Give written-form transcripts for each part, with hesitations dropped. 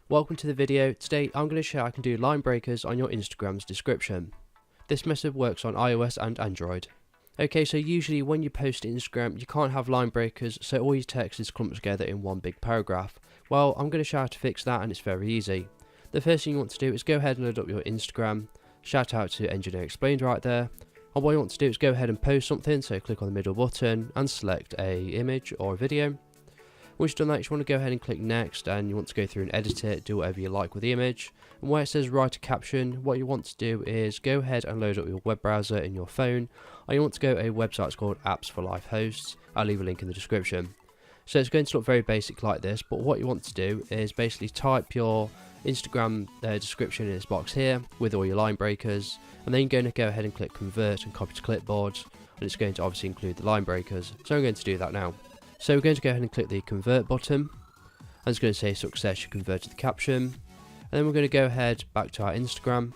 Welcome to the video. Today I'm going to show how I can do line breakers on your Instagram's description. This method works on iOS and Android. Okay, so usually when you post to Instagram you can't have line breakers, so all your text is clumped together in one big paragraph. Well, I'm going to show how to fix that, and it's very easy. The first thing you want to do is go ahead and load up your Instagram. Shout out to Engineer Explained right there. And what you want to do is go ahead and post something, so click on the middle button and select a image or a video. Once you've done that, you want to go ahead and click next, and you want to go through and edit it, do whatever you like with the image. And where it says write a caption, what you want to do is go ahead and load up your web browser in your phone, or you want to go to a website called Apps for Life Hosts. I'll leave a link in the description. So it's going to look very basic like this, but what you want to do is basically type your Instagram description in this box here with all your line breakers, and then you're going to go ahead and click convert and copy to clipboard, and it's going to obviously include the line breakers. So I'm going to do that now. So we're going to go ahead and click the convert button, and it's going to say success, you converted the caption, and then we're going to go ahead back to our Instagram.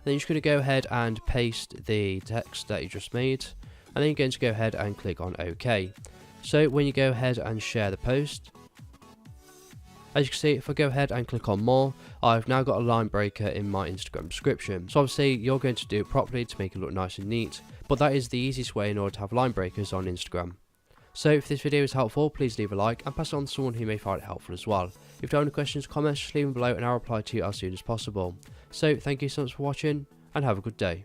Then you're just going to go ahead and paste the text that you just made, and then you're going to go ahead and click on OK. So when you go ahead and share the post, as you can see, if I go ahead and click on more, I've now got a line breaker in my Instagram description. So obviously you're going to do it properly to make it look nice and neat, but that is the easiest way in order to have line breakers on Instagram. So if this video is helpful, please leave a like and pass it on to someone who may find it helpful as well. If you have any questions or comments, just leave them below and I'll reply to you as soon as possible. So thank you so much for watching, and have a good day.